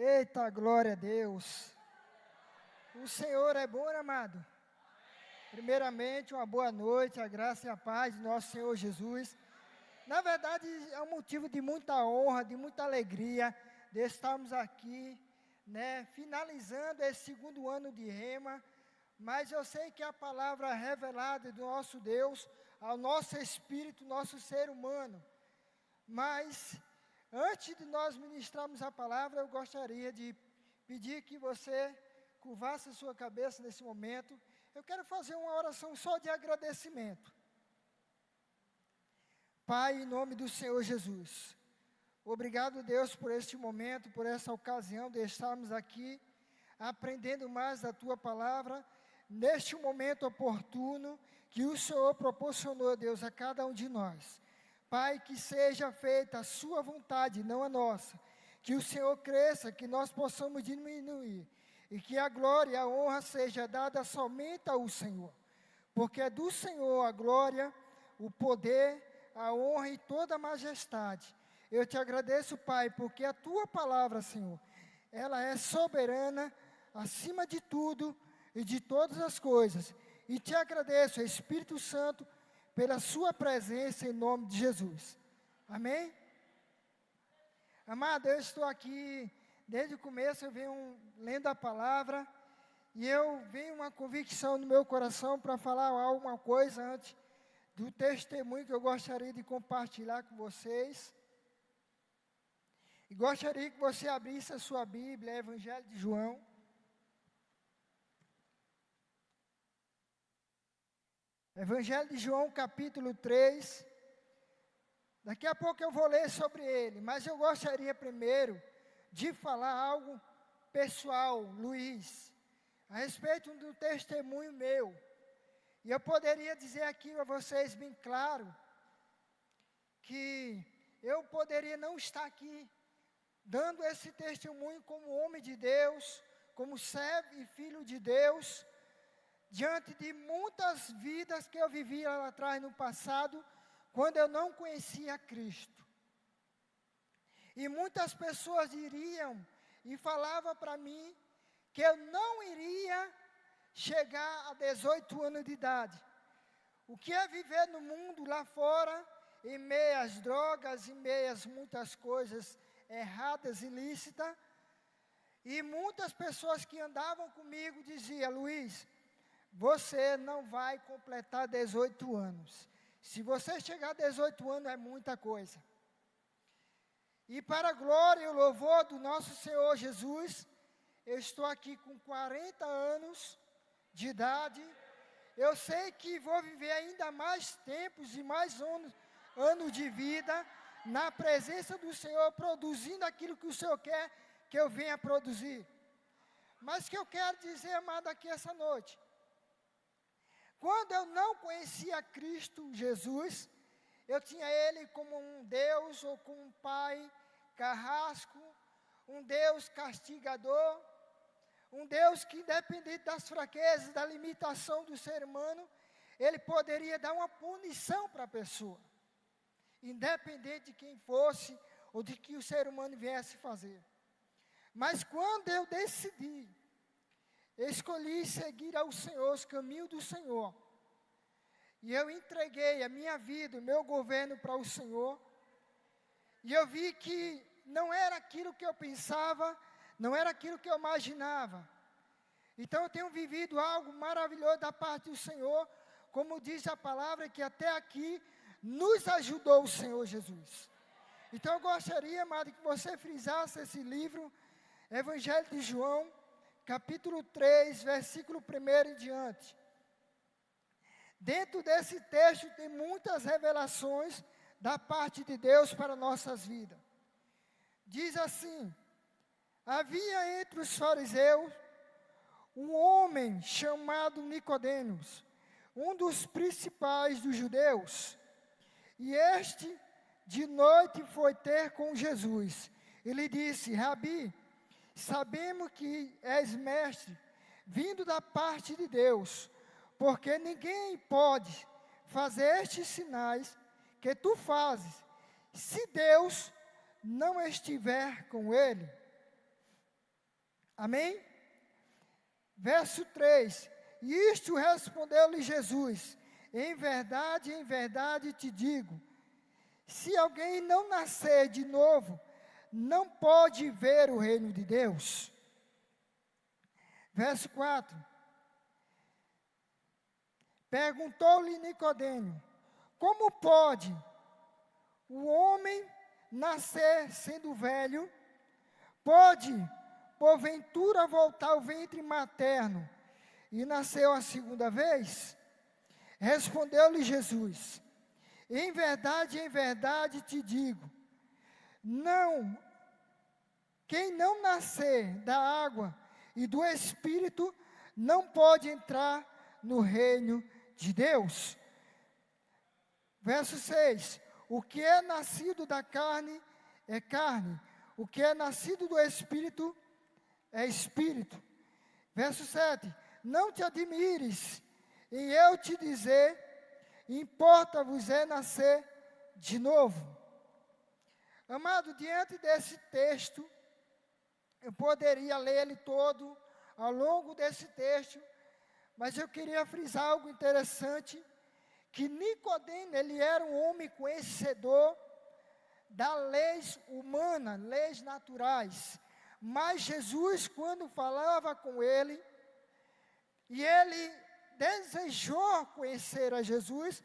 Eita, glória a Deus. O Senhor é bom, amado. Primeiramente, uma boa noite, a graça e a paz de nosso Senhor Jesus. Na verdade, é um motivo de muita honra, de muita alegria de estarmos aqui, finalizando esse segundo ano de Rema. Mas eu sei que a palavra revelada do nosso Deus ao nosso espírito, nosso ser humano. Mas antes de nós ministrarmos a palavra, eu gostaria de pedir que você curvasse a sua cabeça nesse momento. Eu quero fazer uma oração só de agradecimento. Pai, em nome do Senhor Jesus, obrigado, Deus, por este momento, por essa ocasião de estarmos aqui, aprendendo mais da Tua palavra, neste momento oportuno que o Senhor proporcionou, Deus, a cada um de nós. Pai, que seja feita a sua vontade, não a nossa. Que o Senhor cresça, que nós possamos diminuir. E que a glória e a honra seja dada somente ao Senhor. Porque é do Senhor a glória, o poder, a honra e toda a majestade. Eu te agradeço, Pai, porque a tua palavra, Senhor, ela é soberana, acima de tudo e de todas as coisas. E te agradeço, Espírito Santo, pela sua presença em nome de Jesus. Amém? Amado, eu estou aqui, desde o começo eu venho lendo a palavra, e eu venho uma convicção no meu coração para falar alguma coisa antes do testemunho que eu gostaria de compartilhar com vocês. E gostaria que você abrisse a sua Bíblia, Evangelho de João. Evangelho de João, capítulo 3. Daqui a pouco eu vou ler sobre ele, mas eu gostaria primeiro de falar algo pessoal, Luiz, a respeito do testemunho meu. E eu poderia dizer aqui a vocês bem claro, que eu poderia não estar aqui, dando esse testemunho como homem de Deus, como servo e filho de Deus, diante de muitas vidas que eu vivia lá atrás no passado, quando eu não conhecia Cristo. E muitas pessoas diriam e falavam para mim que eu não iria chegar a 18 anos de idade. O que é viver no mundo lá fora, em meio às drogas, em meio às muitas coisas erradas, ilícitas. E muitas pessoas que andavam comigo diziam: Luiz, você não vai completar 18 anos. Se você chegar a 18 anos, é muita coisa. E para a glória e o louvor do nosso Senhor Jesus, eu estou aqui com 40 anos de idade. Eu sei que vou viver ainda mais tempos e mais anos de vida, na presença do Senhor, produzindo aquilo que o Senhor quer que eu venha produzir. Mas o que eu quero dizer, amado, aqui essa noite, quando eu não conhecia Cristo Jesus, eu tinha Ele como um Deus ou como um Pai carrasco, um Deus castigador, um Deus que, independente das fraquezas, da limitação do ser humano, Ele poderia dar uma punição para a pessoa, independente de quem fosse ou de que o ser humano viesse fazer. Mas quando eu decidi, escolhi seguir ao Senhor, os caminhos do Senhor. E eu entreguei a minha vida, o meu governo para o Senhor. E eu vi que não era aquilo que eu pensava, não era aquilo que eu imaginava. Então eu tenho vivido algo maravilhoso da parte do Senhor, como diz a palavra, que até aqui nos ajudou o Senhor Jesus. Então eu gostaria, amado, que você frisasse esse livro, Evangelho de João, capítulo 3, versículo 1 em diante. Dentro desse texto tem muitas revelações da parte de Deus para nossas vidas. Diz assim: havia entre os fariseus um homem chamado Nicodemos, um dos principais dos judeus. E este de noite foi ter com Jesus. Ele disse: Rabi, sabemos que és mestre, vindo da parte de Deus, porque ninguém pode fazer estes sinais que tu fazes, se Deus não estiver com ele. Amém? Verso 3. Isto respondeu-lhe Jesus: em verdade te digo, se alguém não nascer de novo, não pode ver o reino de Deus. Verso 4. Perguntou-lhe Nicodemo: como pode o homem nascer sendo velho? Pode, porventura, voltar ao ventre materno e nasceu a segunda vez? Respondeu-lhe Jesus: em verdade te digo, não, quem não nascer da água e do Espírito não pode entrar no reino de Deus. Verso 6. O que é nascido da carne é carne, o que é nascido do Espírito é Espírito. Verso 7. Não te admires em eu te dizer, importa-vos é nascer de novo. Amado, diante desse texto, eu poderia ler ele todo ao longo desse texto, mas eu queria frisar algo interessante, que Nicodemo, ele era um homem conhecedor das leis humanas, leis naturais. Mas Jesus, quando falava com ele, e ele desejou conhecer a Jesus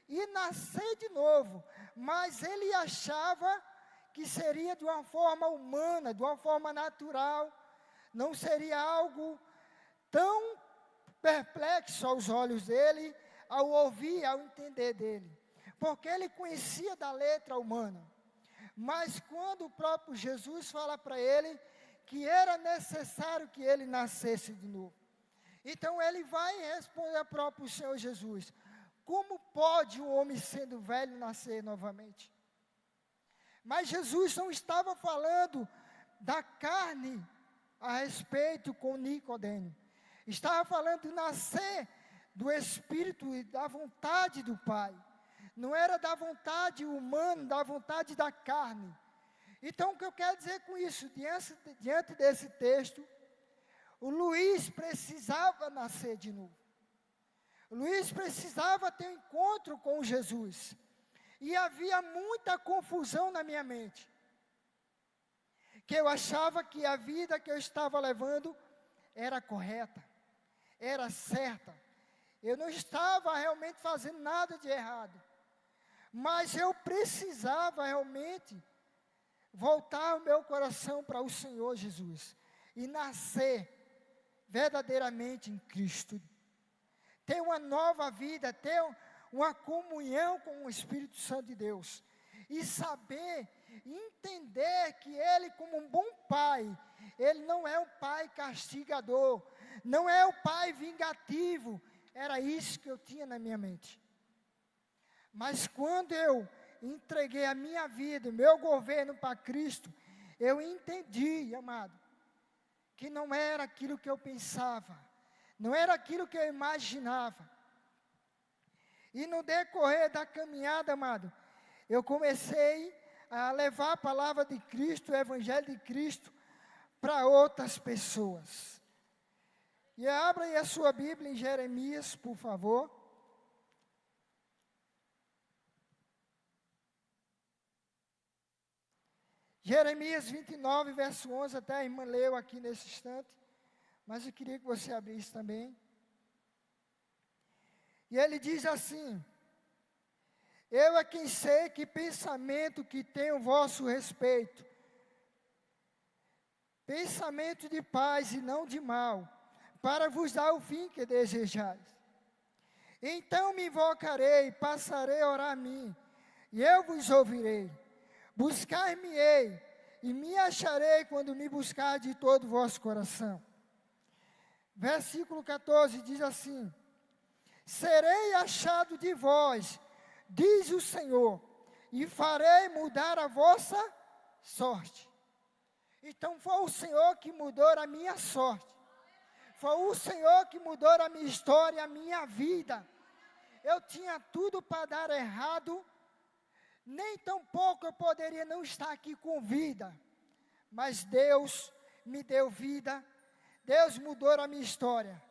e nascer de novo, mas ele achava que seria de uma forma humana, de uma forma natural, não seria algo tão perplexo aos olhos dele, ao ouvir, ao entender dele, porque ele conhecia da letra humana. Mas quando o próprio Jesus fala para ele que era necessário que ele nascesse de novo, então ele vai responder ao próprio Senhor Jesus: como pode um homem sendo velho nascer novamente? Mas Jesus não estava falando da carne a respeito com Nicodemo, estava falando de nascer do Espírito e da vontade do Pai. Não era da vontade humana, da vontade da carne. Então, o que eu quero dizer com isso? Diante desse texto, o Luiz precisava nascer de novo. O Luiz precisava ter um encontro com Jesus. E havia muita confusão na minha mente. Que eu achava que a vida que eu estava levando era correta, era certa. Eu não estava realmente fazendo nada de errado. Mas eu precisava realmente voltar o meu coração para o Senhor Jesus. E nascer verdadeiramente em Cristo. Ter uma nova vida, ter uma comunhão com o Espírito Santo de Deus. E saber, entender que Ele, como um bom pai, Ele não é um pai castigador, não é um pai vingativo. Era isso que eu tinha na minha mente. Mas quando eu entreguei a minha vida, o meu governo para Cristo, eu entendi, amado, que não era aquilo que eu pensava, não era aquilo que eu imaginava. E no decorrer da caminhada, amado, eu comecei a levar a palavra de Cristo, o Evangelho de Cristo, para outras pessoas. E abra aí a sua Bíblia em Jeremias, por favor. Jeremias 29, verso 11, até a irmã leu aqui nesse instante, mas eu queria que você abrisse também. E ele diz assim: eu é quem sei que pensamento que tenho vosso respeito, pensamento de paz e não de mal, para vos dar o fim que desejais. Então me invocarei, passarei a orar a mim, e eu vos ouvirei. Buscar-me-ei, e me acharei quando me buscar de todo o vosso coração. Versículo 14 diz assim: serei achado de vós, diz o Senhor, e farei mudar a vossa sorte. Então foi o Senhor que mudou a minha sorte. Foi o Senhor que mudou a minha história, a minha vida. Eu tinha tudo para dar errado, nem tão pouco eu poderia não estar aqui com vida. Mas Deus me deu vida Deus mudou a minha história.